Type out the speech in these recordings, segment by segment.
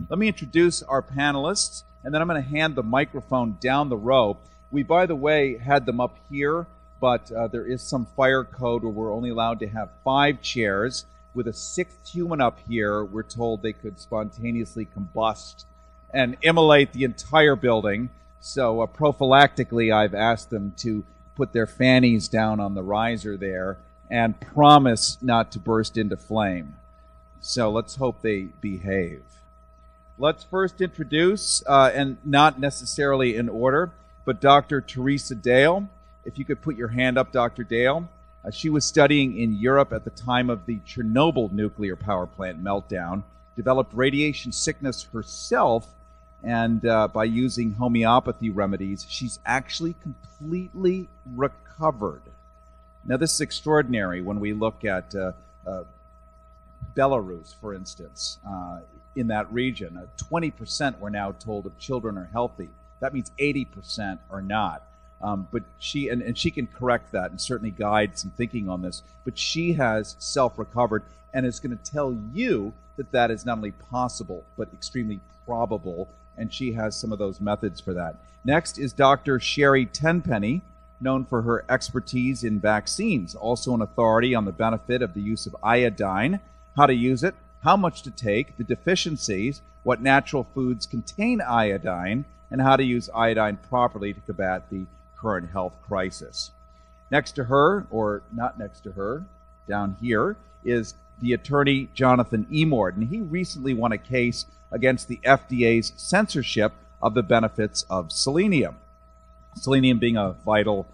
Let me introduce our panelists, and then I'm going to hand the microphone down the row. We, by the way, had them up here, but there is some fire code where we're only allowed to have 5 chairs. With a 6th human up here, we're told they could spontaneously combust and immolate the entire building. So prophylactically, I've asked them to put their fannies down on the riser there and promise not to burst into flame. So let's hope they behave. Let's first introduce, and not necessarily in order, but Dr. Theresa Dale. If you could put your hand up, Dr. Dale. She was studying in Europe at the time of the Chernobyl nuclear power plant meltdown, developed radiation sickness herself, and by using homeopathy remedies, she's actually completely recovered. Now, this is extraordinary when we look at Belarus, for instance, in that region. 20% we're now told of children are healthy. That means 80% are not. But she can correct that and certainly guide some thinking on this. But she has self-recovered and is going to tell you that that is not only possible but extremely probable. And she has some of those methods for that. Next is Dr. Sherry Tenpenny, known for her expertise in vaccines, also an authority on the benefit of the use of iodine, how to use it, how much to take, the deficiencies, what natural foods contain iodine, and how to use iodine properly to combat the current health crisis. Next to her, or not next to her, down here, is the attorney Jonathan Emord, and he recently won a case against the FDA's censorship of the benefits of selenium. Selenium being a vital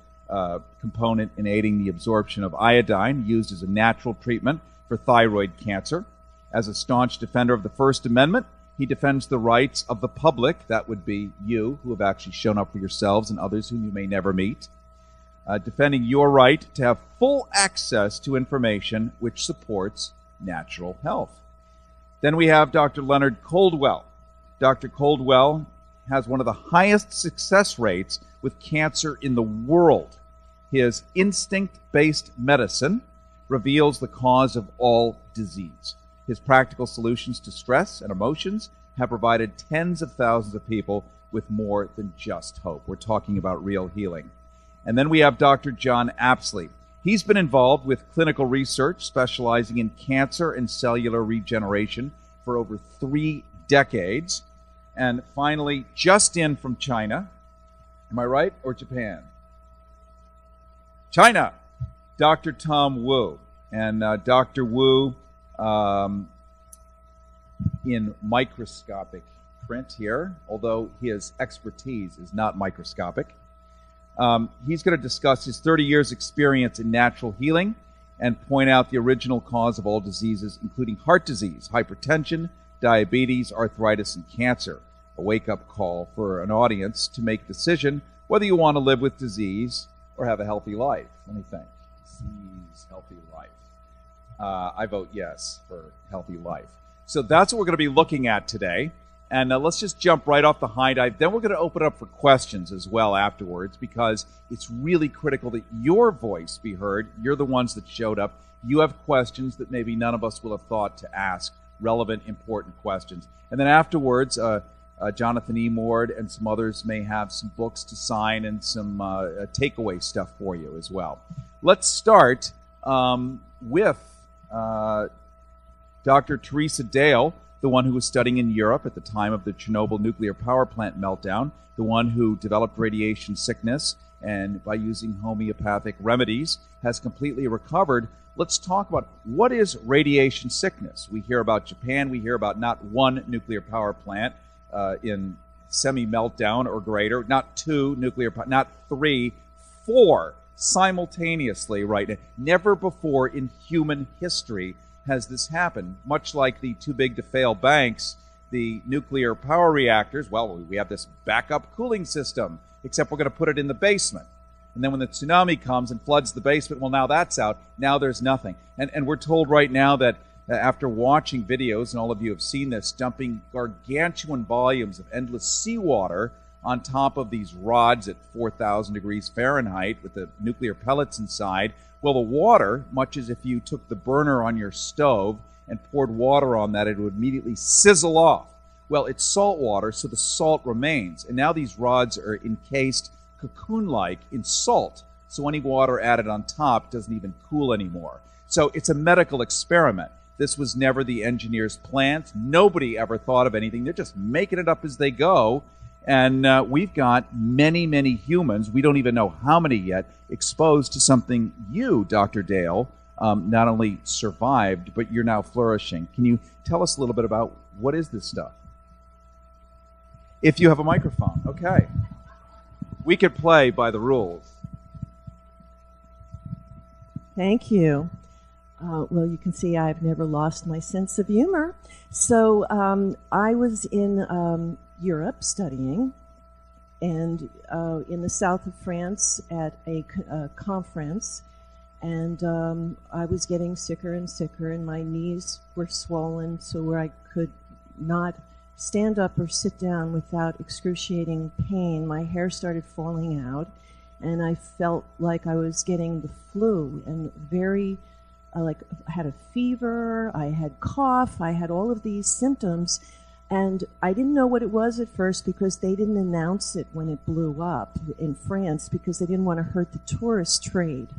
component in aiding the absorption of iodine, used as a natural treatment for thyroid cancer. As a staunch defender of the First Amendment, he defends the rights of the public, that would be you, who have actually shown up for yourselves and others whom you may never meet, defending your right to have full access to information which supports natural health. Then we have Dr. Leonard Coldwell. Dr. Coldwell has one of the highest success rates with cancer in the world. His instinct-based medicine reveals the cause of all disease. His practical solutions to stress and emotions have provided tens of thousands of people with more than just hope. We're talking about real healing. And then we have Dr. John Apsley. He's been involved with clinical research specializing in cancer and cellular regeneration for over 3 decades. And finally, just in from China, am I right, or Japan? China, Dr. Tom Wu. And Dr. Wu, in microscopic print here, although his expertise is not microscopic. He's going to discuss his 30 years experience in natural healing and point out the original cause of all diseases, including heart disease, hypertension, diabetes, arthritis, and cancer. A wake-up call for an audience to make a decision whether you want to live with disease or have a healthy life. Let me think. Disease, healthy life. I vote yes for healthy life. So that's what we're going to be looking at today. And let's just jump right off the high dive. Then we're going to open up for questions as well afterwards, because it's really critical that your voice be heard. You're the ones that showed up. You have questions that maybe none of us will have thought to ask, relevant, important questions. And then afterwards, Jonathan Emord and some others may have some books to sign and some takeaway stuff for you as well. Let's start with Dr. Theresa Dale, the one who was studying in Europe at the time of the Chernobyl nuclear power plant meltdown, the one who developed radiation sickness and by using homeopathic remedies has completely recovered. Let's talk about what is radiation sickness. We hear about Japan, we hear about not one nuclear power plant in semi-meltdown or greater, not 2 nuclear, not 3, 4 simultaneously right now. Never before in human history has this happened. Much like the too big to fail banks, the nuclear power reactors, well, we have this backup cooling system, except we're going to put it in the basement. And then when the tsunami comes and floods the basement, well, now that's out. Now there's nothing. And we're told right now that after watching videos, and all of you have seen this, dumping gargantuan volumes of endless seawater on top of these rods at 4,000 degrees Fahrenheit with the nuclear pellets inside. Well, the water, much as if you took the burner on your stove and poured water on that, it would immediately sizzle off. Well, it's salt water, so the salt remains. And now these rods are encased cocoon-like in salt. So any water added on top doesn't even cool anymore. So it's a medical experiment. This was never the engineer's plan. Nobody ever thought of anything. They're just making it up as they go. And we've got many, many humans, we don't even know how many yet, exposed to something you, Dr. Dale, not only survived, but you're now flourishing. Can you tell us a little bit about what is this stuff? If you have a microphone, okay. We could play by the rules. Thank you. Well, you can see I've never lost my sense of humor. So I was in Europe studying, and in the south of France at a conference, and I was getting sicker and sicker, and my knees were swollen so where I could not stand up or sit down without excruciating pain. My hair started falling out, and I felt like I was getting the flu, and very I had a fever, I had cough, I had all of these symptoms, and I didn't know what it was at first because they didn't announce it when it blew up in France because they didn't want to hurt the tourist trade.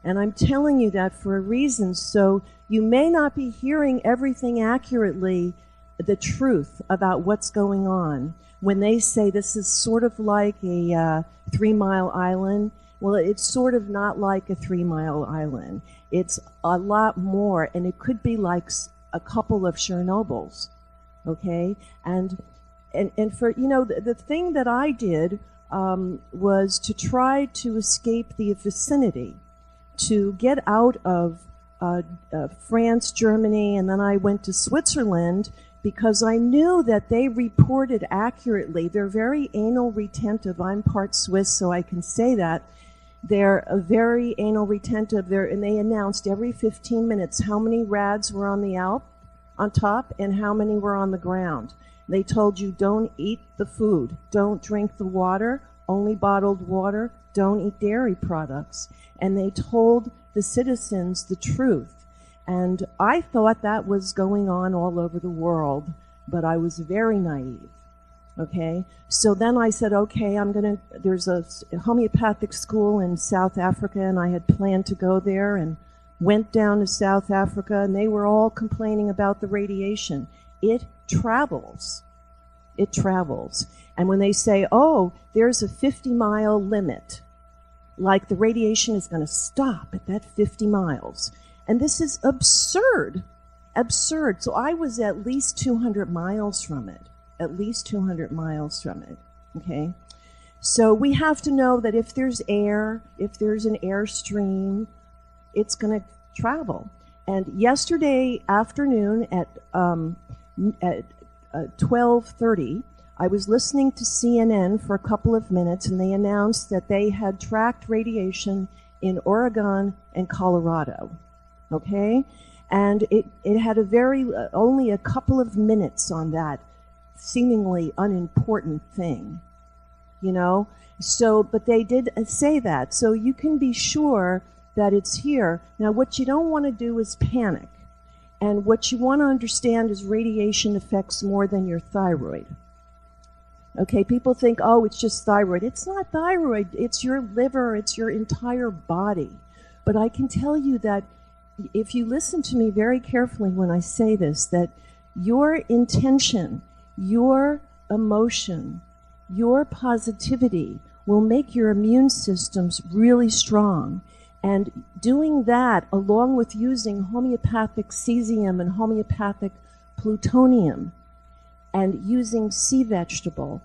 And I'm telling you that for a reason, so you may not be hearing everything accurately, the truth about what's going on. When they say this is sort of like a 3 Mile Island, well, it's sort of not like a 3 Mile Island. It's a lot more, and it could be like a couple of Chernobyls, okay? And for, the thing that I did was to try to escape the vicinity, to get out of France, Germany, and then I went to Switzerland because I knew that they reported accurately. They're very anal retentive. I'm part Swiss, so I can say that. They're very anal retentive, and they announced every 15 minutes how many rads were on the Alp on top and how many were on the ground. They told you don't eat the food, don't drink the water, only bottled water, don't eat dairy products. And they told the citizens the truth. And I thought that was going on all over the world, but I was very naive. Okay, so then I said, okay, there's a homeopathic school in South Africa, and I had planned to go there and went down to South Africa, and they were all complaining about the radiation. It travels. It travels. And when they say, oh, there's a 50-mile limit, like the radiation is going to stop at that 50 miles. And this is absurd. Absurd. So I was at least 200 miles from it. At least 200 miles from it, okay? So we have to know that if there's air, if there's an airstream, it's going to travel. And yesterday afternoon at 12:30, I was listening to CNN for a couple of minutes, and they announced that they had tracked radiation in Oregon and Colorado, okay? And it had only a couple of minutes on that seemingly unimportant thing, So, but they did say that. So you can be sure that it's here. Now, what you don't want to do is panic. And what you want to understand is radiation affects more than your thyroid. Okay, people think, oh, it's just thyroid. It's not thyroid. It's your liver. It's your entire body. But I can tell you that if you listen to me very carefully when I say this, that your intention, your emotion, your positivity will make your immune systems really strong. And doing that, along with using homeopathic cesium and homeopathic plutonium, and using sea vegetable,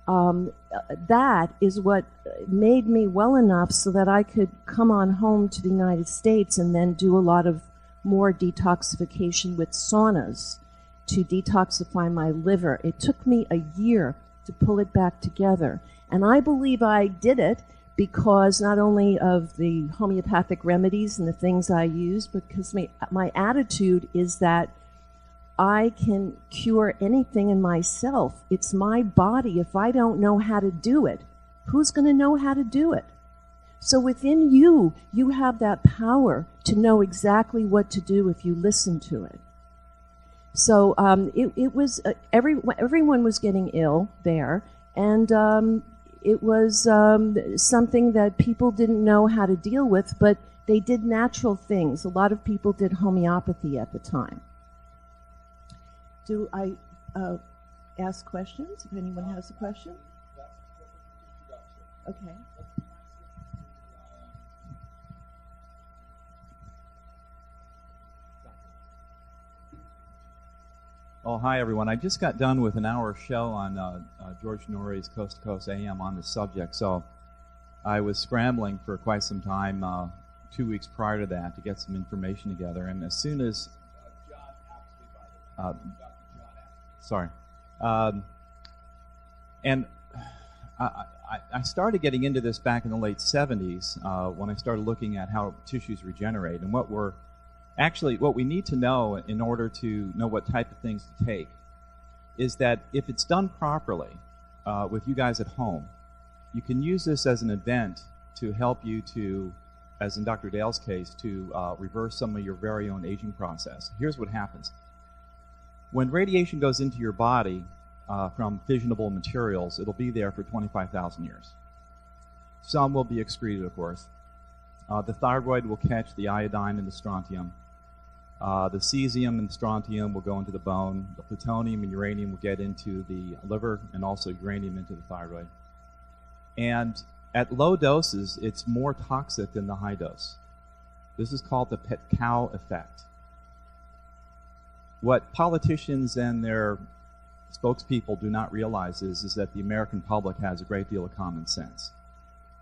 that is what made me well enough so that I could come on home to the United States and then do a lot of more detoxification with saunas to detoxify my liver. It took me a year to pull it back together. And I believe I did it because not only of the homeopathic remedies and the things I use, but because my attitude is that I can cure anything in myself. It's my body. If I don't know how to do it, who's going to know how to do it? So within you, you have that power to know exactly what to do if you listen to it. So it was everyone was getting ill there, and it was something that people didn't know how to deal with, but they did natural things. A lot of people did homeopathy at the time. Do I ask questions if anyone has a question? Okay. Oh, hi, everyone. I just got done with an hour show on George Noory's Coast to Coast AM on this subject, so I was scrambling for quite some time 2 weeks prior to that to get some information together, and as soon as... sorry. And I started getting into this back in the late 70s when I started looking at how tissues regenerate and what we need to know in order to know what type of things to take is that if it's done properly with you guys at home, you can use this as an event to help you to, as in Dr. Dale's case, to reverse some of your very own aging process. Here's what happens. When radiation goes into your body from fissionable materials, it'll be there for 25,000 years. Some will be excreted, of course. The thyroid will catch the iodine and the strontium. The cesium and strontium will go into the bone. The plutonium and uranium will get into the liver, and also uranium into the thyroid. And at low doses, it's more toxic than the high dose. This is called the pet cow effect. What politicians and their spokespeople do not realize is that the American public has a great deal of common sense.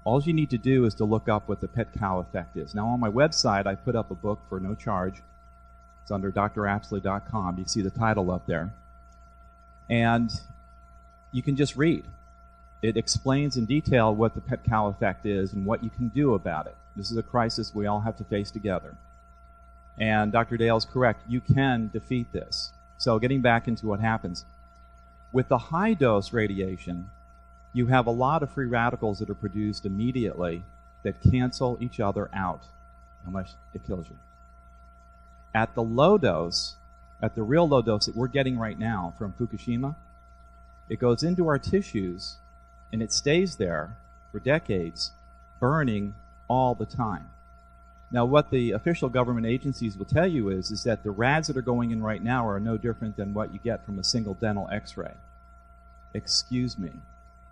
All you need to do is to look up what the pet cow effect is. Now, on my website, I put up a book for no charge. It's under drapsley.com. You see the title up there. And you can just read. It explains in detail what the pet cow effect is and what you can do about it. This is a crisis we all have to face together. And Dr. Dale's correct. You can defeat this. So getting back into what happens. With the high-dose radiation, you have a lot of free radicals that are produced immediately that cancel each other out unless it kills you. At the low dose, at the real low dose that we're getting right now from Fukushima, it goes into our tissues and it stays there for decades, burning all the time. Now, what the official government agencies will tell you is that the rads that are going in right now are no different than what you get from a single dental x-ray. Excuse me.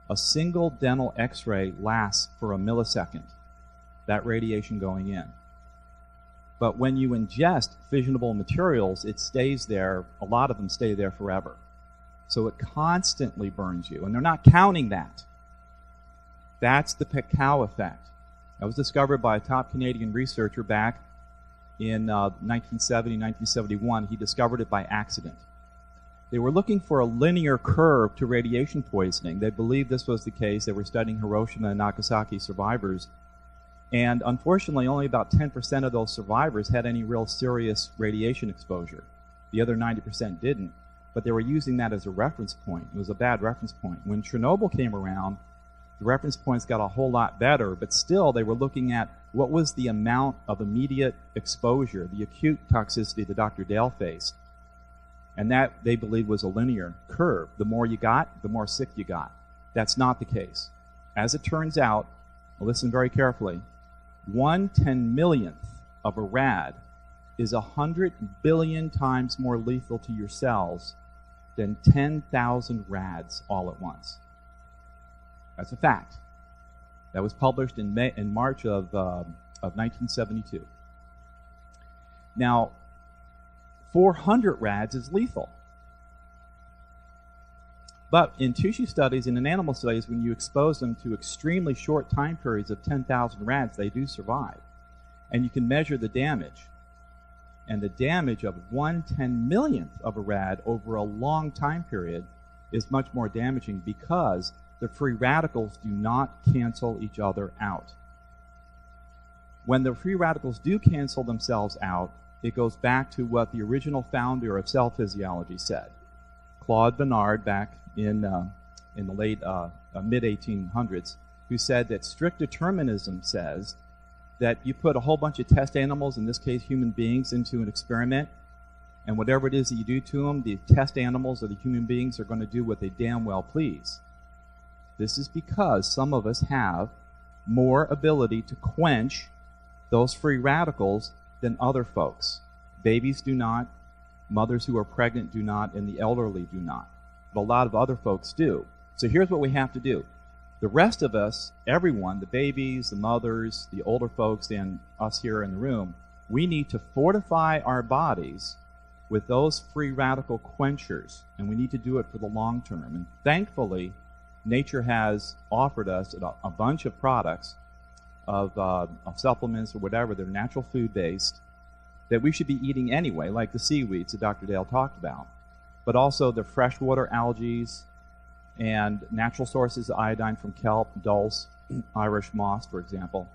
A single dental x-ray lasts for a millisecond, that radiation going in. But when you ingest fissionable materials, it stays there, a lot of them stay there forever. So it constantly burns you, and they're not counting that. That's the pet cow effect. That was discovered by a top Canadian researcher back in 1970, 1971. He discovered it by accident. They were looking for a linear curve to radiation poisoning. They believed this was the case. They were studying Hiroshima and Nagasaki survivors. And unfortunately, only about 10% of those survivors had any real serious radiation exposure. The other 90% didn't. But they were using that as a reference point. It was a bad reference point. When Chernobyl came around, the reference points got a whole lot better, but still they were looking at what was the amount of immediate exposure, the acute toxicity that Dr. Dale faced. And that, they believed, was a linear curve. The more you got, the more sick you got. That's not the case. As it turns out, listen very carefully, 1/10,000,000th of a rad is 100 billion times more lethal to your cells than 10,000 rads all at once. That's a fact. That was published in March of 1972. Now, 400 rads is lethal. But in tissue studies and in animal studies, when you expose them to extremely short time periods of 10,000 rads, they do survive. And you can measure the damage. And the damage of 1/10,000,000th of a rad over a long time period is much more damaging because the free radicals do not cancel each other out. When the free radicals do cancel themselves out, it goes back to what the original founder of cell physiology said. Claude Bernard, back in the late mid-1800s, who said that strict determinism says that you put a whole bunch of test animals, in this case human beings, into an experiment, And whatever it is that you do to them, the test animals or the human beings are going to do what they damn well please. This is because some of us have more ability to quench those free radicals than other folks. Babies do not, mothers who are pregnant do not, and the elderly do not. But a lot of other folks do. So here's what we have to do. The rest of us, everyone, the babies, the mothers, the older folks, and us here in the room, we need to fortify our bodies with those free radical quenchers, and we need to do it for the long term. And thankfully, nature has offered us a bunch of products of supplements or whatever that are natural food-based that we should be eating anyway, like the seaweeds that Dr. Dale talked about, but also the freshwater algae and natural sources of iodine from kelp, dulse, Irish moss, for example,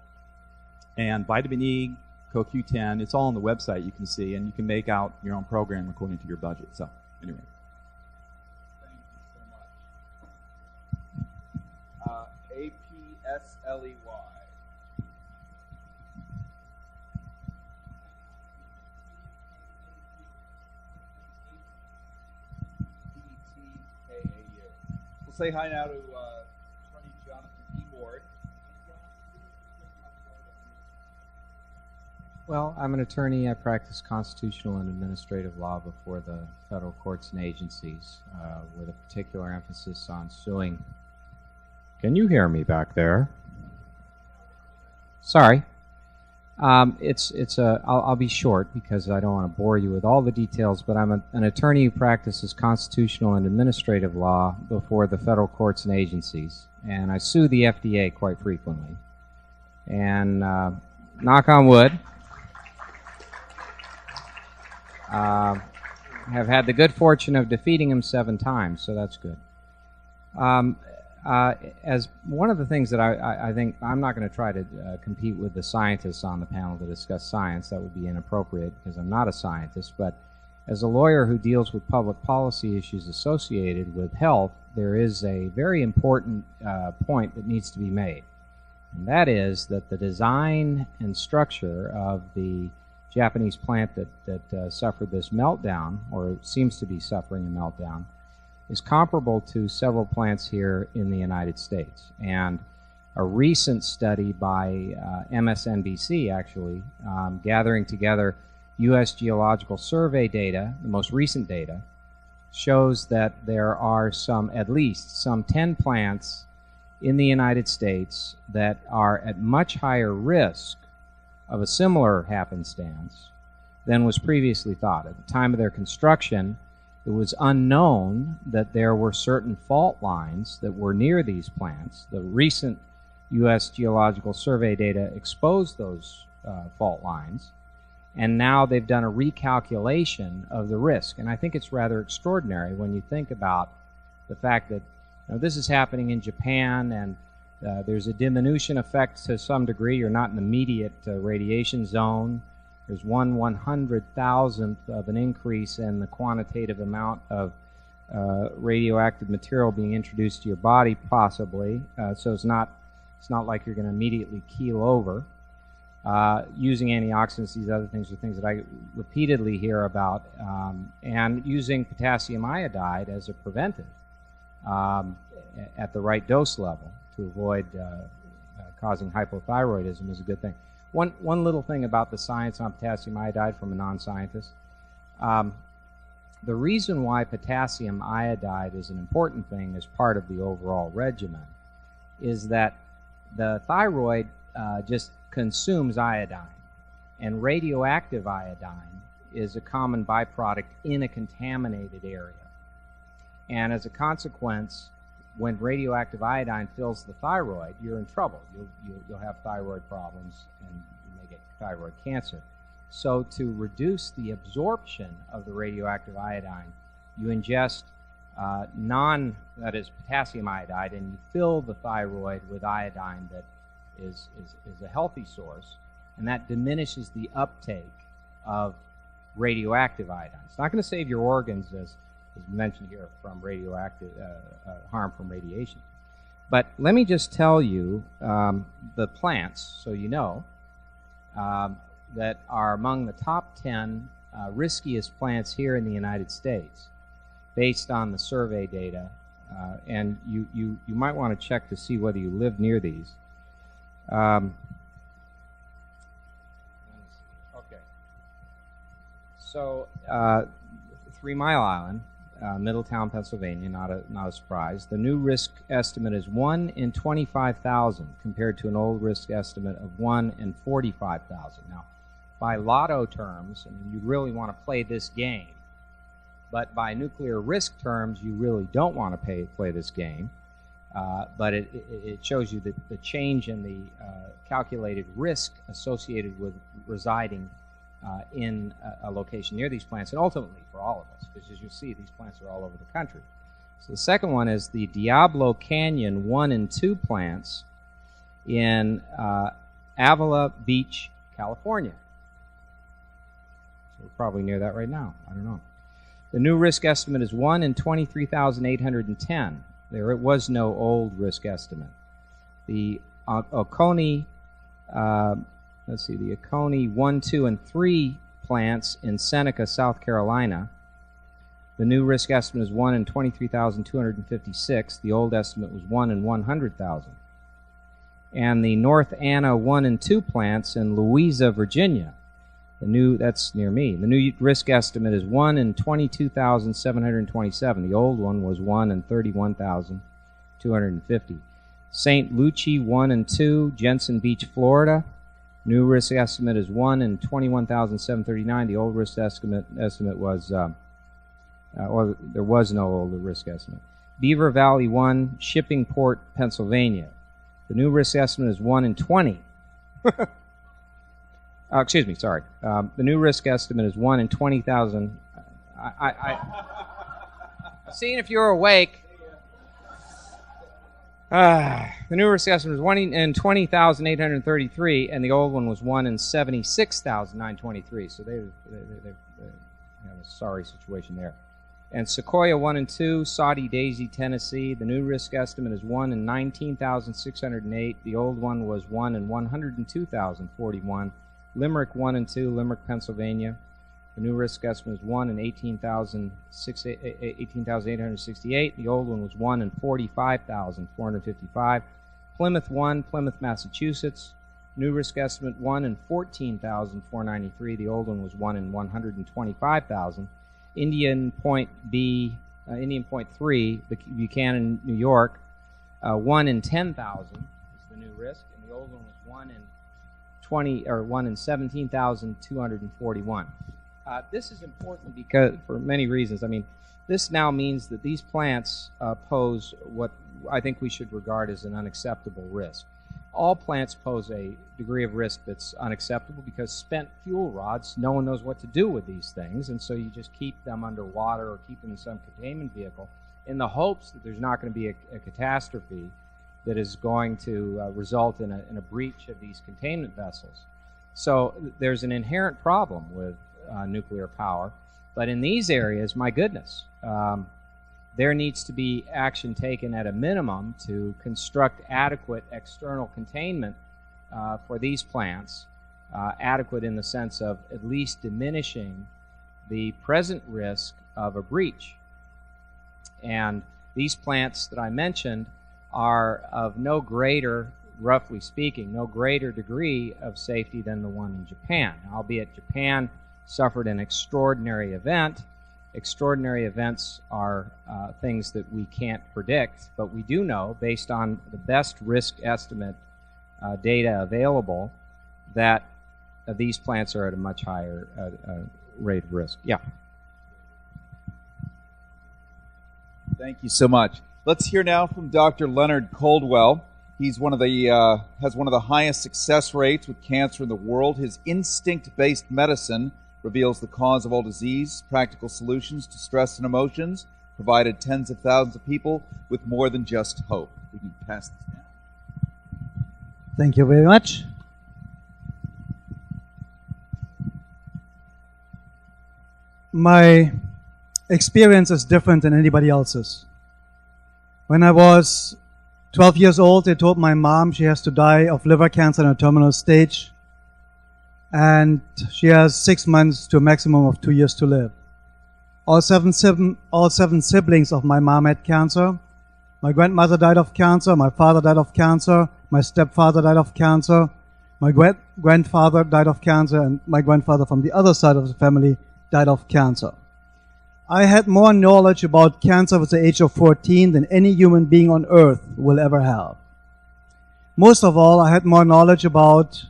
and vitamin E, CoQ10. It's all on the website, you can see, and you can make out your own program according to your budget. So, anyway. Thank you so much. APSLEY. We'll say hi now to Attorney Jonathan E. Ward. Well, I'm an attorney. I practice constitutional and administrative law before the federal courts and agencies, with a particular emphasis on suing. Can you hear me back there? Sorry. I'll be short because I don't want to bore you with all the details, but I'm an attorney who practices constitutional and administrative law before the federal courts and agencies, and I sue the FDA quite frequently. And knock on wood, have had the good fortune of defeating him 7 times, so that's good. As one of the things that I think, I'm not going to try to compete with the scientists on the panel to discuss science. That would be inappropriate because I'm not a scientist. But as a lawyer who deals with public policy issues associated with health, there is a very important point that needs to be made. And that is that the design and structure of the Japanese plant that suffered this meltdown, or seems to be suffering a meltdown, is comparable to several plants here in the United States. And a recent study by MSNBC, actually, gathering together U.S. Geological Survey data, the most recent data, shows that there are at least some 10 plants in the United States that are at much higher risk of a similar happenstance than was previously thought. At the time of their construction, it was unknown that there were certain fault lines that were near these plants. The recent U.S. Geological Survey data exposed those fault lines, and now they've done a recalculation of the risk. And I think it's rather extraordinary when you think about the fact that this is happening in Japan, and there's a diminution effect to some degree. You're not in the immediate radiation zone. There's 1/100,000th of an increase in the quantitative amount of radioactive material being introduced to your body, possibly. So it's not like you're going to immediately keel over. Using antioxidants, these other things are things that I repeatedly hear about, and using potassium iodide as a preventive at the right dose level to avoid causing hypothyroidism is a good thing. One little thing about the science on potassium iodide from a non-scientist. The reason why potassium iodide is an important thing as part of the overall regimen is that the thyroid just consumes iodine, and radioactive iodine is a common byproduct in a contaminated area. And as a consequence, when radioactive iodine fills the thyroid, you're in trouble. You'll have thyroid problems, and you may get thyroid cancer. So to reduce the absorption of the radioactive iodine, you ingest that is potassium iodide, and you fill the thyroid with iodine that is a healthy source, and that diminishes the uptake of radioactive iodine. It's not going to save your organs, as mentioned here, from radioactive harm from radiation. But let me just tell you the plants, so you know, that are among the top 10 riskiest plants here in the United States based on the survey data. And you might want to check to see whether you live near these. Okay. So 3 Mile Island, Middletown, Pennsylvania, not a surprise. The new risk estimate is 1 in 25,000 compared to an old risk estimate of 1 in 45,000. Now, by lotto terms, I mean, you really want to play this game. But by nuclear risk terms, you really don't want to play this game. But it shows you that the change in the calculated risk associated with residing in a location near these plants, and ultimately for all of us, because as you see, these plants are all over the country. So the second one is the Diablo Canyon 1 and 2 plants in Avila Beach, California. So we're probably near that right now. I don't know. The new risk estimate is 1 in 23,810. There it was no old risk estimate. The Oconee, the Oconee 1, 2, and 3 plants in Seneca, South Carolina. The new risk estimate is 1 in 23,256. The old estimate was 1 in 100,000. And the North Anna 1 and 2 plants in Louisa, Virginia. That's near me. The new risk estimate is 1 in 22,727. The old one was 1 in 31,250. St. Lucie 1 and 2, Jensen Beach, Florida. New risk estimate is 1 in 21,739. The old risk estimate was, or there was no old risk estimate. Beaver Valley 1, Shippingport, Pennsylvania. The new risk estimate is 1 in 20. Excuse me, sorry. The new risk estimate is 1 in 20,000. Seeing if you're awake. The new risk estimate is 1 in 20,833, and the old one was 1 in 76,923. So they have a sorry situation there. And Sequoia 1 and 2, Saudi Daisy, Tennessee. The new risk estimate is 1 in 19,608. The old one was 1 in 102,041. Limerick 1 and 2, Limerick, Pennsylvania. The new risk estimate is 1 in 18,868. The old one was 1 in 45,455. Plymouth 1, Plymouth, Massachusetts. New risk estimate 1 in 14,493. The old one was 1 in 125,000. Indian Point 3, Buchanan, New York. 1 in 10,000 is the new risk, and the old one was 1 in 17,241. This is important because for many reasons. I mean, this now means that these plants pose what I think we should regard as an unacceptable risk. All plants pose a degree of risk that's unacceptable because spent fuel rods, no one knows what to do with these things, and so you just keep them underwater or keep them in some containment vehicle in the hopes that there's not going to be a catastrophe that is going to result in a breach of these containment vessels. So there's an inherent problem with nuclear power. But in these areas, my goodness, there needs to be action taken at a minimum to construct adequate external containment for these plants, adequate in the sense of at least diminishing the present risk of a breach. And these plants that I mentioned are of no greater, roughly speaking, no greater degree of safety than the one in Japan. Albeit Japan suffered an extraordinary event. Extraordinary events are things that we can't predict, but we do know, based on the best risk estimate data available, that these plants are at a much higher rate of risk. Yeah. Thank you so much. Let's hear now from Dr. Leonard Coldwell. He's has one of the highest success rates with cancer in the world. His instinct-based medicine reveals the cause of all disease, practical solutions to stress and emotions, provided tens of thousands of people with more than just hope. We can pass this down. Thank you very much. My experience is different than anybody else's. When I was 12 years old, they told my mom she has to die of liver cancer in a terminal stage. and she has 6 months to a maximum of 2 years to live. All seven siblings of my mom had cancer. My grandmother died of cancer, my father died of cancer, my stepfather died of cancer, my grandfather died of cancer, and my grandfather from the other side of the family died of cancer. I had more knowledge about cancer at the age of 14 than any human being on earth will ever have. Most of all, I had more knowledge about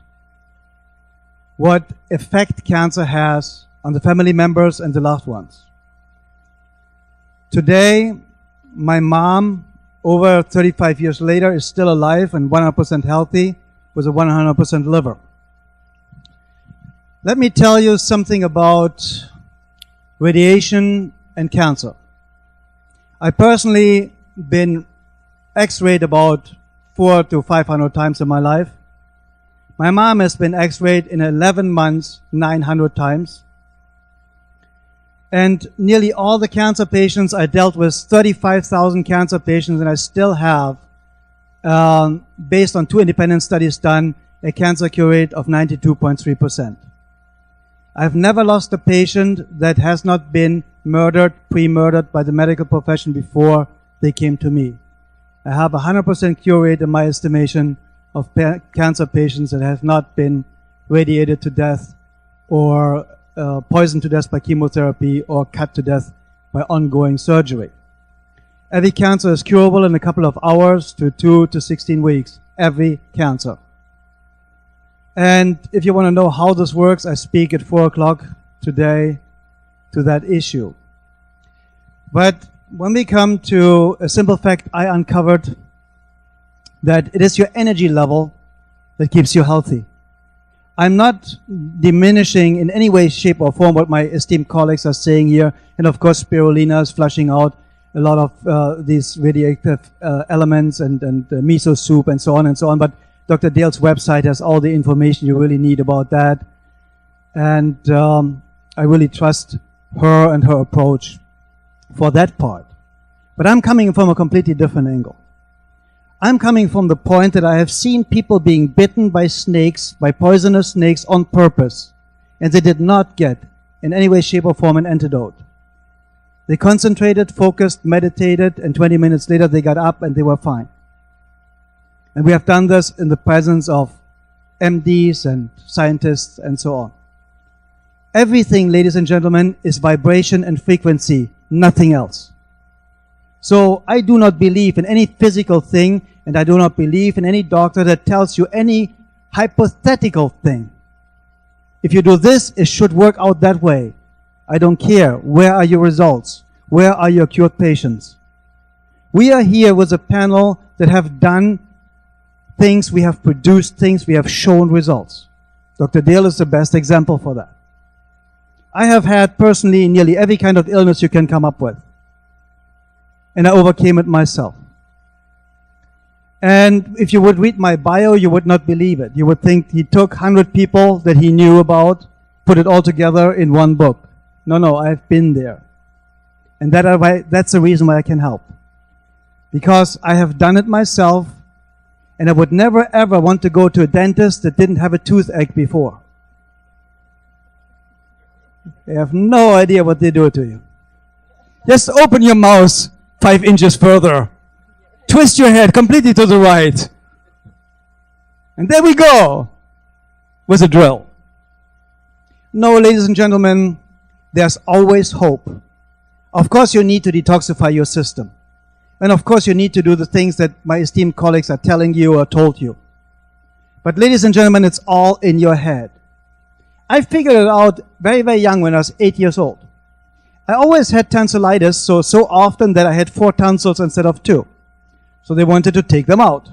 what effect cancer has on the family members and the loved ones. Today, my mom, over 35 years later, is still alive and 100% healthy with a 100% liver. Let me tell you something about radiation and cancer. I personally been X-rayed about 400 to 500 times in my life. My mom has been X-rayed in 11 months 900 times. And nearly all the cancer patients, I dealt with 35,000 cancer patients, and I still have, based on 2 independent studies done, a cancer cure rate of 92.3%. I've never lost a patient that has not been murdered, pre-murdered by the medical profession before they came to me. I have a 100% cure rate in my estimation of cancer patients that have not been radiated to death or poisoned to death by chemotherapy or cut to death by ongoing surgery. Every cancer is curable in a couple of hours to 2 to 16 weeks. Every cancer. And if you want to know how this works, I speak at 4 o'clock today to that issue. But when we come to a simple fact I uncovered, that it is your energy level that keeps you healthy. I'm not diminishing in any way, shape, or form what my esteemed colleagues are saying here. And of course, spirulina is flushing out a lot of these radioactive elements and miso soup and so on and so on. But Dr. Dale's website has all the information you really need about that. And I really trust her and her approach for that part. But I'm coming from a completely different angle. I'm coming from the point that I have seen people being bitten by snakes, by poisonous snakes on purpose, and they did not get, in any way, shape, or form, an antidote. They concentrated, focused, meditated, and 20 minutes later they got up and they were fine. And we have done this in the presence of MDs and scientists and so on. Everything, ladies and gentlemen, is vibration and frequency, nothing else. So I do not believe in any physical thing, and I do not believe in any doctor that tells you any hypothetical thing. If you do this, it should work out that way. I don't care. Where are your results? Where are your cured patients? We are here with a panel that have done things, we have produced things, we have shown results. Dr. Dale is the best example for that. I have had personally nearly every kind of illness you can come up with. And I overcame it myself. And if you would read my bio, you would not believe it. You would think he took 100 people that he knew about, put it all together in one book. No, I've been there. And that's the reason why I can help. Because I have done it myself, and I would never ever want to go to a dentist that didn't have a toothache before. They have no idea what they do to you. Just open your mouth 5 inches further. Twist your head completely to the right. And there we go. With a drill. No, ladies and gentlemen, there's always hope. Of course, you need to detoxify your system. And of course, you need to do the things that my esteemed colleagues are telling you or told you. But ladies and gentlemen, it's all in your head. I figured it out very, very young when I was 8 years old. I always had tonsillitis, so often that I had 4 tonsils instead of 2. So they wanted to take them out.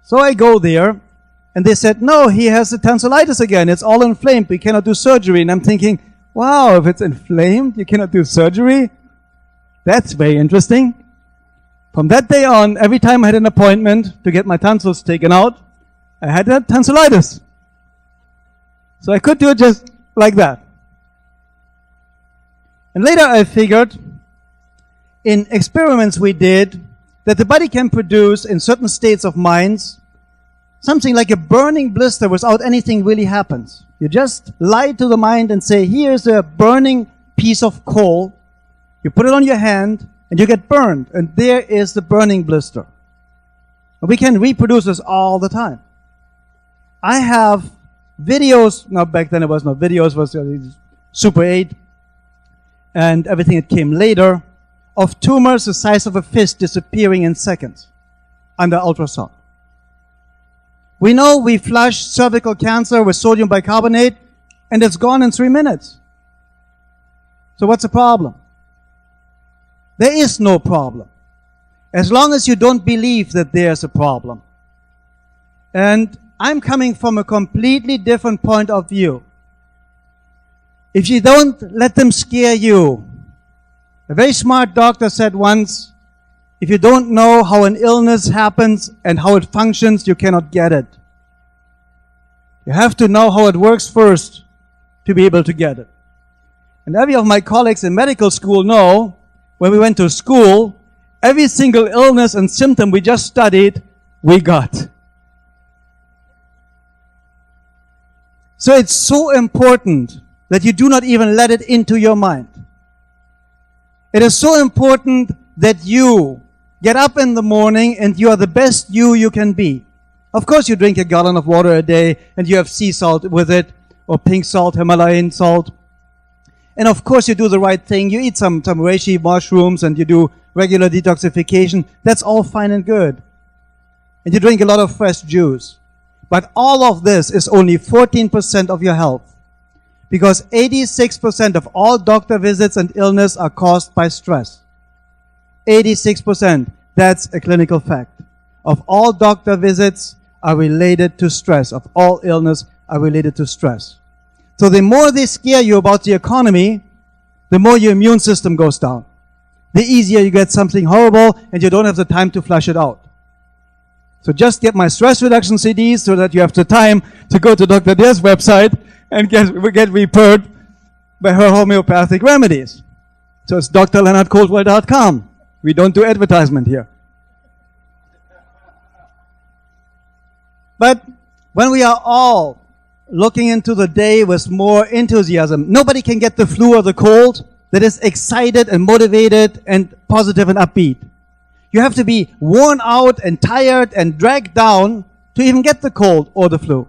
So I go there, and they said, no, he has the tonsillitis again. It's all inflamed. We cannot do surgery. And I'm thinking, wow, if it's inflamed, you cannot do surgery? That's very interesting. From that day on, every time I had an appointment to get my tonsils taken out, I had that tonsillitis. So I could do it just like that. And later I figured, in experiments we did, that the body can produce, in certain states of minds, something like a burning blister without anything really happens. You just lie to the mind and say, here's a burning piece of coal. You put it on your hand and you get burned. And there is the burning blister. And we can reproduce this all the time. I have videos, now back then it was not videos, it was Super 8 and everything that came later, of tumors the size of a fist disappearing in seconds under ultrasound. We know we flush cervical cancer with sodium bicarbonate and it's gone in 3 minutes. So what's the problem? There is no problem. As long as you don't believe that there's a problem. And I'm coming from a completely different point of view. If you don't let them scare you, a very smart doctor said once, if you don't know how an illness happens and how it functions, you cannot get it. You have to know how it works first to be able to get it. And every of my colleagues in medical school know, when we went to school, every single illness and symptom we just studied, we got. So it's so important that you do not even let it into your mind. It is so important that you get up in the morning and you are the best you can be. Of course you drink a gallon of water a day and you have sea salt with it, or pink salt, Himalayan salt. And of course you do the right thing. You eat some reishi mushrooms and you do regular detoxification. That's all fine and good. And you drink a lot of fresh juice. But all of this is only 14% of your health. Because 86% of all doctor visits and illness are caused by stress. 86%. That's a clinical fact. Of all doctor visits are related to stress. Of all illness are related to stress. So the more they scare you about the economy, the more your immune system goes down. The easier you get something horrible and you don't have the time to flush it out. So just get my stress reduction CDs so that you have the time to go to Dr. Deer's website and get repaired by her homeopathic remedies. So it's drleonardcoldwell.com. We don't do advertisement here. But when we are all looking into the day with more enthusiasm, nobody can get the flu or the cold that is excited and motivated and positive and upbeat. You have to be worn out and tired and dragged down to even get the cold or the flu.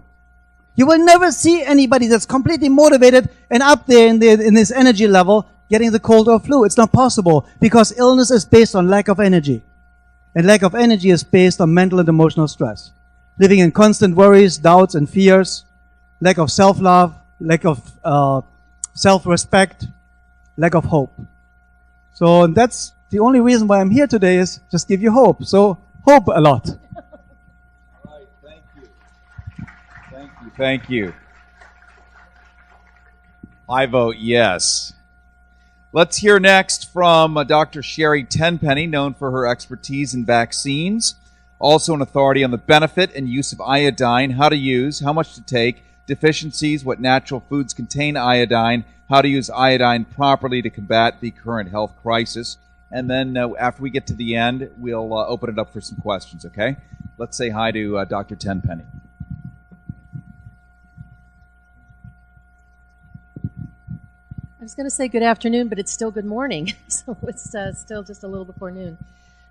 You will never see anybody that's completely motivated and up there in this energy level getting the cold or flu. It's not possible because illness is based on lack of energy. And lack of energy is based on mental and emotional stress. Living in constant worries, doubts, and fears, lack of self-love, lack of self-respect, lack of hope. So that's the only reason why I'm here today, is just give you hope. So hope a lot. All right, thank you. Thank you, thank you. I vote yes. Let's hear next from Dr. Sherry Tenpenny, known for her expertise in vaccines, also an authority on the benefit and use of iodine, how to use, how much to take, deficiencies, what natural foods contain iodine, how to use iodine properly to combat the current health crisis. And then after we get to the end, we'll open it up for some questions, okay? Let's say hi to Dr. Tenpenny. I was going to say good afternoon, but it's still good morning, so it's still just a little before noon.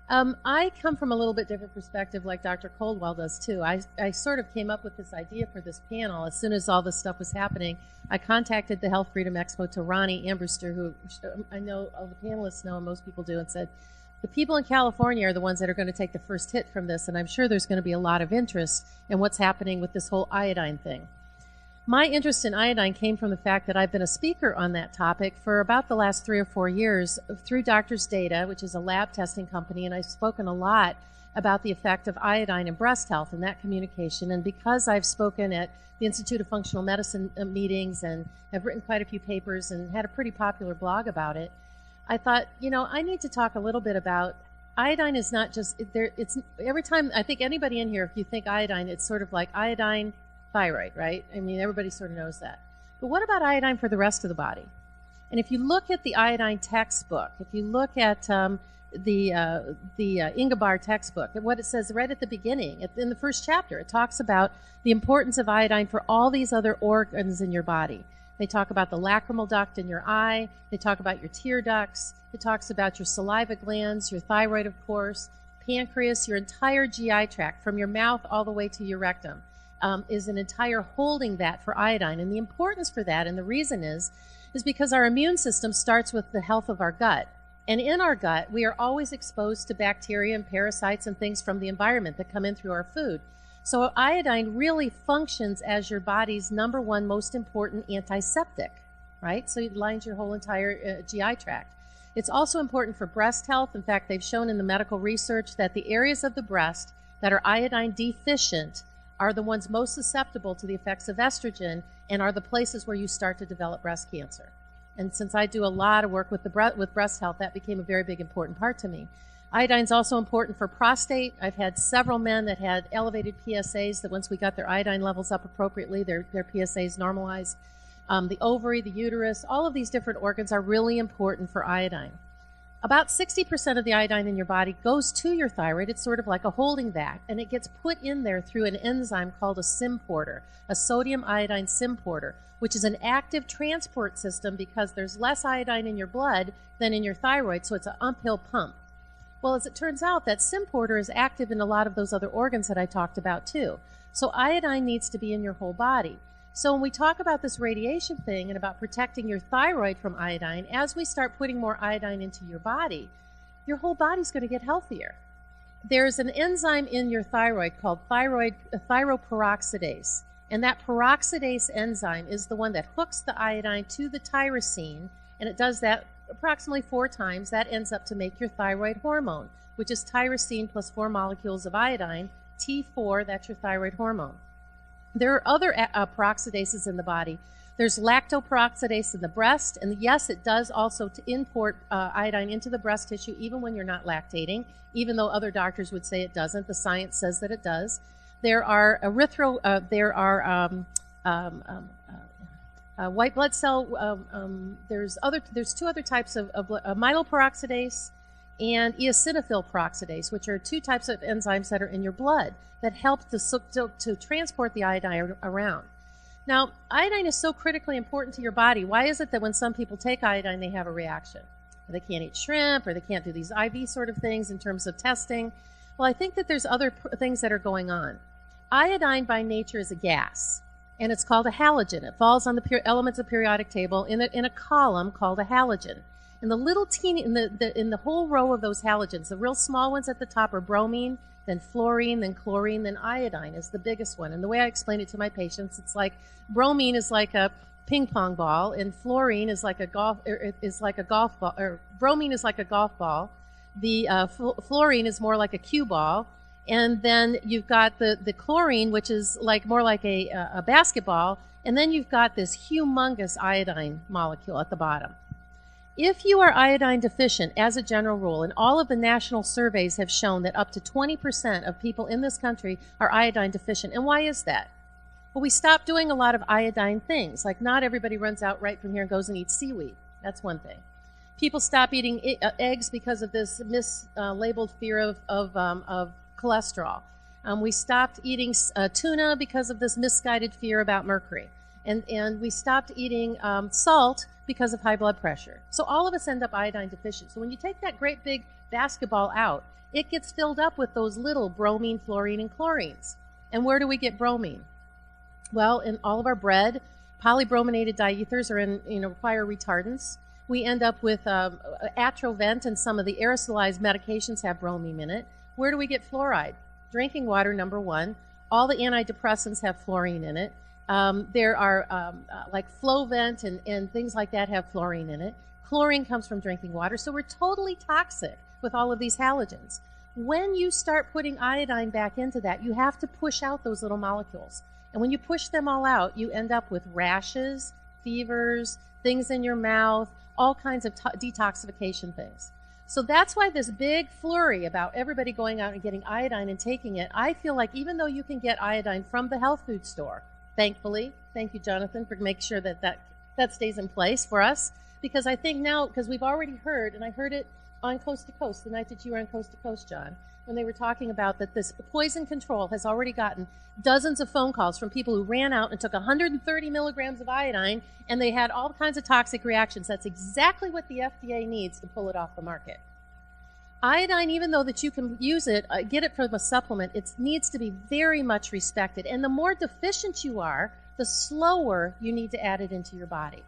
I come from a little bit different perspective like Dr. Coldwell does too. I sort of came up with this idea for this panel as soon as all this stuff was happening. I contacted the Health Freedom Expo to Ronnie Ambrister, who I know all the panelists know and most people do, and said, the people in California are the ones that are going to take the first hit from this, and I'm sure there's going to be a lot of interest in what's happening with this whole iodine thing. My interest in iodine came from the fact that I've been a speaker on that topic for about the last 3 or 4 years through Doctors Data, which is a lab testing company, and I've spoken a lot about the effect of iodine in breast health and that communication. And because I've spoken at the Institute of Functional Medicine meetings and have written quite a few papers and had a pretty popular blog about it, I thought, I need to talk a little bit about iodine. Is not just there. It's every time I think anybody in here, if you think iodine, it's sort of like iodine, thyroid, right? I mean, everybody sort of knows that. But what about iodine for the rest of the body? And if you look at the iodine textbook, if you look at Ingebar textbook. And what it says right at the beginning, in the first chapter, it talks about the importance of iodine for all these other organs in your body. They talk about the lacrimal duct in your eye. They talk about your tear ducts. It talks about your saliva glands, your thyroid, of course, pancreas, your entire GI tract, from your mouth all the way to your rectum, is an entire holding that for iodine. And the importance for that, and the reason is because our immune system starts with the health of our gut. And in our gut, we are always exposed to bacteria and parasites and things from the environment that come in through our food. So iodine really functions as your body's number one most important antiseptic, right? So it lines your whole entire GI tract. It's also important for breast health. In fact, they've shown in the medical research that the areas of the breast that are iodine deficient are the ones most susceptible to the effects of estrogen and are the places where you start to develop breast cancer. And since I do a lot of work with breast health, that became a very big important part to me. Iodine is also important for prostate. I've had several men that had elevated PSAs that once we got their iodine levels up appropriately, their PSAs normalized. The ovary, the uterus, all of these different organs are really important for iodine. About 60% of the iodine in your body goes to your thyroid. It's sort of like a holding vat, and it gets put in there through an enzyme called a symporter, a sodium iodine symporter, which is an active transport system because there's less iodine in your blood than in your thyroid, so it's an uphill pump. Well, as it turns out, that symporter is active in a lot of those other organs that I talked about too. So iodine needs to be in your whole body. So when we talk about this radiation thing and about protecting your thyroid from iodine, as we start putting more iodine into your body, your whole body's going to get healthier. There's an enzyme in your thyroid called thyroperoxidase, and that peroxidase enzyme is the one that hooks the iodine to the tyrosine, and it does that approximately 4 times. That ends up to make your thyroid hormone, which is tyrosine plus 4 molecules of iodine, T4, that's your thyroid hormone. There are other peroxidases in the body. There's lactoperoxidase in the breast, and yes, it does also to import iodine into the breast tissue even when you're not lactating, even though other doctors would say it doesn't. The science says that it does. There are white blood cell. There's 2 other types of amyloperoxidase and eosinophil peroxidase, which are 2 types of enzymes that are in your blood that help to transport the iodine around. Now, iodine is so critically important to your body. Why is it that when some people take iodine, they have a reaction? They can't eat shrimp, or they can't do these IV sort of things in terms of testing. Well, I think that there's other things that are going on. Iodine by nature is a gas, and it's called a halogen. It falls on the elements of the periodic table in a column called a halogen. And the little teeny, in the whole row of those halogens, the real small ones at the top are bromine, then fluorine, then chlorine, then iodine is the biggest one. And the way I explain it to my patients, it's like bromine is like a ping pong ball, and fluorine is like a golf ball, or bromine is like a golf ball. The fluorine is more like a cue ball, and then you've got the chlorine, which is more like a basketball, and then you've got this humongous iodine molecule at the bottom. If you are iodine deficient, as a general rule, and all of the national surveys have shown that up to 20% of people in this country are iodine deficient. And why is that? Well, we stopped doing a lot of iodine things. Like, not everybody runs out right from here and goes and eats seaweed. That's one thing. People stop eating eggs because of this mislabeled fear of cholesterol. We stopped eating tuna because of this misguided fear about mercury. And we stopped eating salt because of high blood pressure. So all of us end up iodine deficient. So when you take that great big basketball out, it gets filled up with those little bromine, fluorine, and chlorines. And where do we get bromine? Well, in all of our bread, polybrominated diethers are in fire retardants. We end up with Atrovent, and some of the aerosolized medications have bromine in it. Where do we get fluoride? Drinking water, number 1. All the antidepressants have fluorine in it. There are like Flovent and things like that have fluorine in it. Chlorine comes from drinking water, so we're totally toxic with all of these halogens. When you start putting iodine back into that, you have to push out those little molecules. And when you push them all out, you end up with rashes, fevers, things in your mouth, all kinds of detoxification things. So that's why this big flurry about everybody going out and getting iodine and taking it, I feel like even though you can get iodine from the health food store, thankfully, thank you, Jonathan, for making sure that stays in place for us. Because I think now, because we've already heard, and I heard it on Coast to Coast, the night that you were on Coast to Coast, John, when they were talking about that this poison control has already gotten dozens of phone calls from people who ran out and took 130 milligrams of iodine, and they had all kinds of toxic reactions. That's exactly what the FDA needs to pull it off the market. Iodine, even though that you can use it, get it from a supplement, it needs to be very much respected. And the more deficient you are, the slower you need to add it into your body.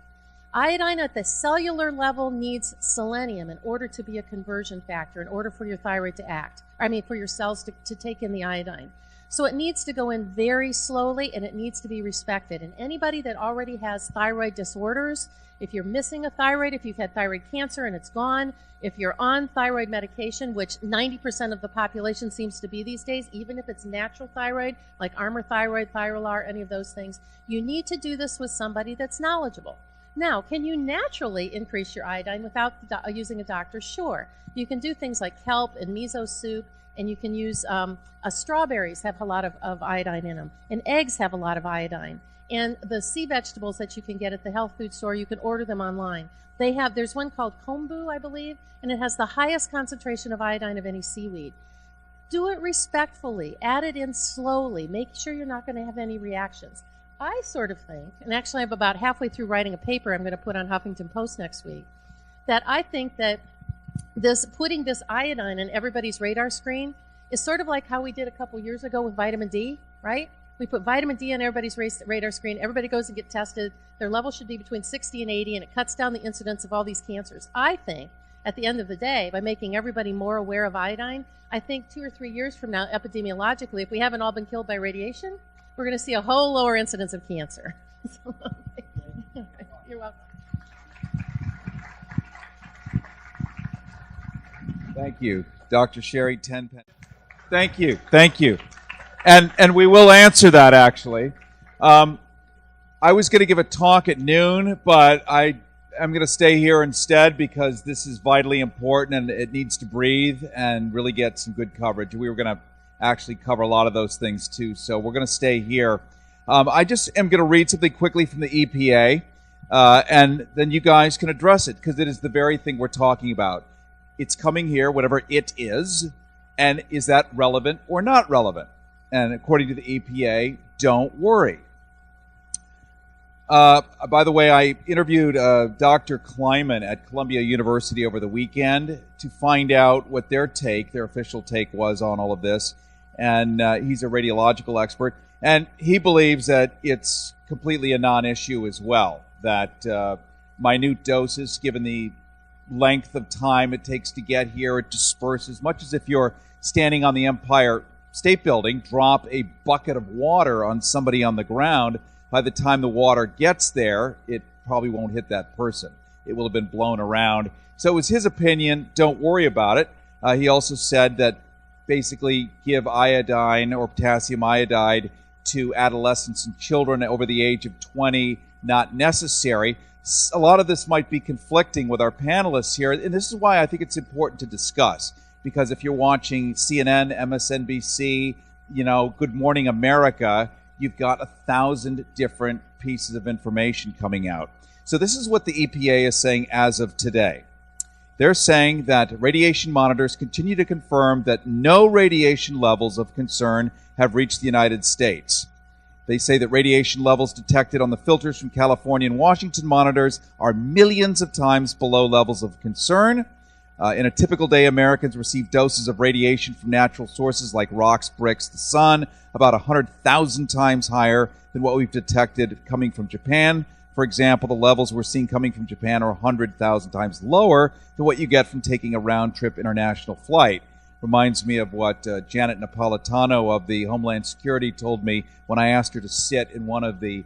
Iodine at the cellular level needs selenium in order to be a conversion factor, in order for your thyroid to act. For your cells to take in the iodine. So it needs to go in very slowly, and it needs to be respected. And anybody that already has thyroid disorders, if you're missing a thyroid, if you've had thyroid cancer and it's gone, if you're on thyroid medication, which 90% of the population seems to be these days, even if it's natural thyroid, like Armour Thyroid, Thyrolar, any of those things, you need to do this with somebody that's knowledgeable. Now, can you naturally increase your iodine without using a doctor? Sure. You can do things like kelp and miso soup, and you can use strawberries have a lot of iodine in them, and eggs have a lot of iodine. And the sea vegetables that you can get at the health food store, you can order them online. There's one called kombu, I believe, and it has the highest concentration of iodine of any seaweed. Do it respectfully. Add it in slowly. Make sure you're not going to have any reactions. I sort of think, and actually I'm about halfway through writing a paper I'm going to put on Huffington Post next week, that I think that putting this iodine on everybody's radar screen is sort of like how we did a couple years ago with vitamin D, right? We put vitamin D on everybody's radar screen. Everybody goes and gets tested. Their level should be between 60 and 80, and it cuts down the incidence of all these cancers. I think, at the end of the day, by making everybody more aware of iodine, I think 2 or 3 years from now, epidemiologically, if we haven't all been killed by radiation, we're going to see a whole lower incidence of cancer. You're welcome. Thank you, Dr. Sherry Tenpenny. Thank you. And we will answer that, actually. I was going to give a talk at noon, but I'm going to stay here instead because this is vitally important and it needs to breathe and really get some good coverage. We were going to actually cover a lot of those things too, so we're going to stay here. I just am going to read something quickly from the EPA, and then you guys can address it because it is the very thing we're talking about. It's coming here, whatever it is, and is that relevant or not relevant? And according to the EPA, don't worry. By the way, I interviewed Dr. Kleiman at Columbia University over the weekend to find out what their official take was on all of this. And he's a radiological expert. And he believes that it's completely a non-issue as well, that minute doses, given the length of time it takes to get here, it disperses, much as if you're standing on the Empire State Building, drop a bucket of water on somebody on the ground. By the time the water gets there, it probably won't hit that person. It will have been blown around. So it was his opinion, don't worry about it. He also said that basically give iodine or potassium iodide to adolescents and children over the age of 20, not necessary. A lot of this might be conflicting with our panelists here, and this is why I think it's important to discuss. Because if you're watching CNN, MSNBC, Good Morning America, you've got 1,000 different pieces of information coming out. So this is what the EPA is saying as of today. They're saying that radiation monitors continue to confirm that no radiation levels of concern have reached the United States. They say that radiation levels detected on the filters from California and Washington monitors are millions of times below levels of concern. In a typical day, Americans receive doses of radiation from natural sources like rocks, bricks, the sun, about 100,000 times higher than what we've detected coming from Japan. For example, the levels we're seeing coming from Japan are 100,000 times lower than what you get from taking a round-trip international flight. Reminds me of what Janet Napolitano of the Homeland Security told me when I asked her to sit in one of the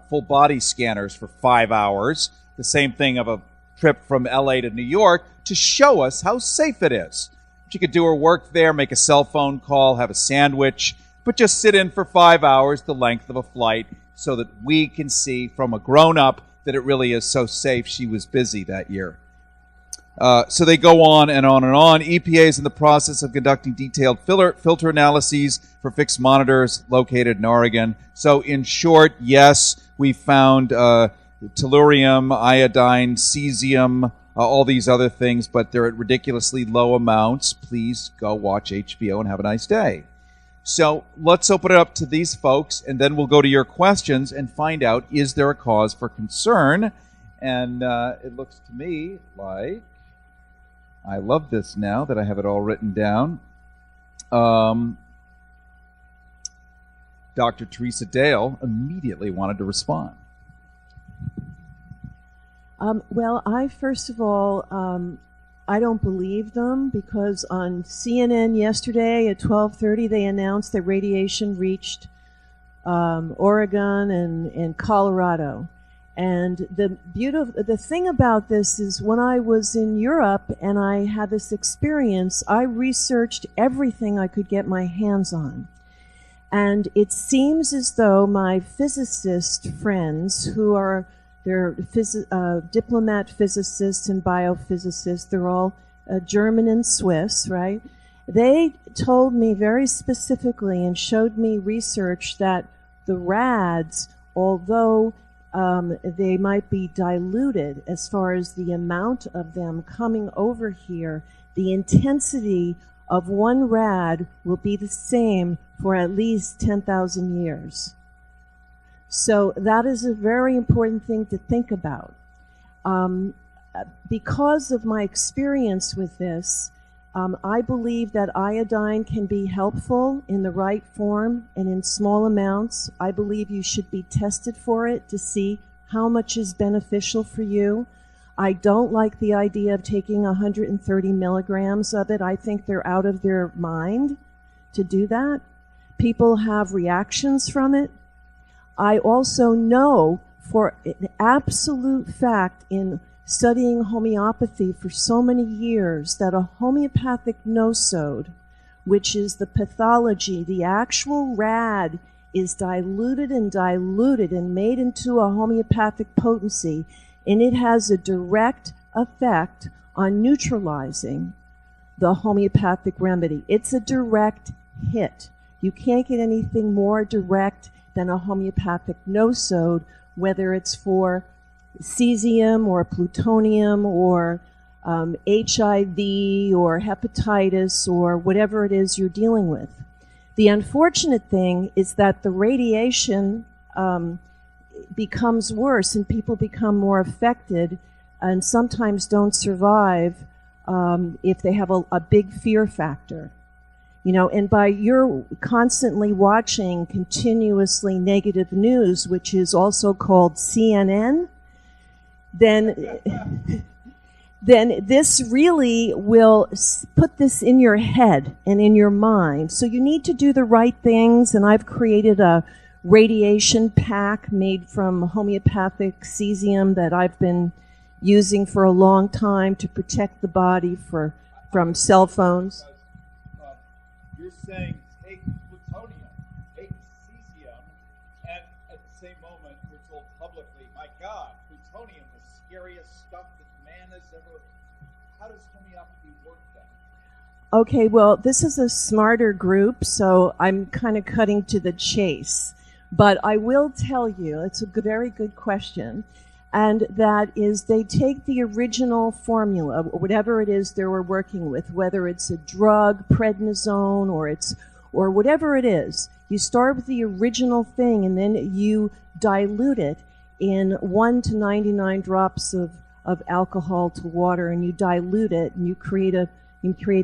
full-body scanners for 5 hours. The same thing of a trip from LA to New York to show us how safe it is. She could do her work there, make a cell phone call, have a sandwich, but just sit in for 5 hours, the length of a flight, so that we can see from a grown-up that it really is so safe. She was busy that year. So they go on and on and on. EPA is in the process of conducting detailed filter analyses for fixed monitors located in Oregon. So in short, yes, we found tellurium, iodine, cesium, all these other things, but they're at ridiculously low amounts. Please go watch HBO and have a nice day. So let's open it up to these folks, and then we'll go to your questions and find out, is there a cause for concern? And it looks to me like, I love this now that I have it all written down. Dr. Teresa Dale immediately wanted to respond. Well, first of all, I don't believe them, because on CNN yesterday at 12:30 they announced that radiation reached Oregon and Colorado. And the thing about this is, when I was in Europe and I had this experience, I researched everything I could get my hands on. And it seems as though my physicist friends, who are diplomat physicists and biophysicists, they're all German and Swiss, right? They told me very specifically and showed me research that the RADs, although they might be diluted as far as the amount of them coming over here, the intensity of one RAD will be the same for at least 10,000 years. So that is a very important thing to think about. Because of my experience with this, I believe that iodine can be helpful in the right form and in small amounts. I believe you should be tested for it to see how much is beneficial for you. I don't like the idea of taking 130 milligrams of it. I think they're out of their mind to do that. People have reactions from it. I also know for an absolute fact, in studying homeopathy for so many years, that a homeopathic nosode, which is the pathology, the actual rad, is diluted and made into a homeopathic potency, and it has a direct effect on neutralizing the homeopathic remedy. It's a direct hit. You can't get anything more direct than a homeopathic nosode, whether it's for cesium or plutonium or HIV or hepatitis or whatever it is you're dealing with. The unfortunate thing is that the radiation becomes worse and people become more affected and sometimes don't survive if they have a big fear factor. You know, and by your constantly watching continuously negative news, which is also called CNN, then this really will put this in your head and in your mind. So you need to do the right things, and I've created a radiation pack made from homeopathic cesium that I've been using for a long time to protect the body from cell phones. You're saying take plutonium, take cesium, and at the same moment we're told publicly, my God, plutonium, the scariest stuff that man has ever. How does homeopathy work then? Okay, well, this is a smarter group, so I'm kind of cutting to the chase. But I will tell you, it's a very good question, and that is they take the original formula, whatever it is they were working with, whether it's a drug, prednisone, or whatever it is. You start with the original thing, and then you dilute it in 1 to 99 drops of alcohol to water, and you dilute it, and you create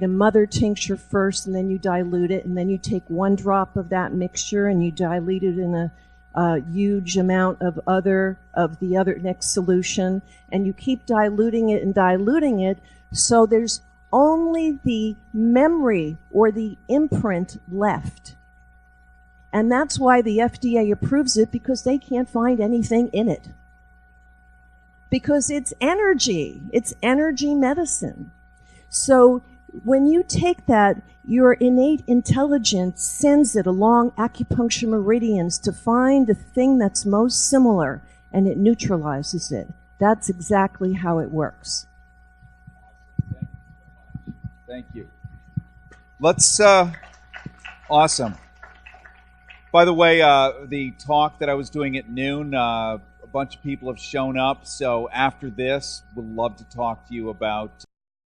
a mother tincture first, and then you dilute it, and then you take 1 drop of that mixture and you dilute it in a huge amount of the other next solution, and you keep diluting it so there's only the memory or the imprint left. And that's why the FDA approves it, because they can't find anything in it. Because it's energy medicine. So when you take that, your innate intelligence sends it along acupuncture meridians to find the thing that's most similar, and it neutralizes it. That's exactly how it works. Thank you. Let's, awesome. By the way, the talk that I was doing at noon, bunch of people have shown up. So after this, we'd love to talk to you about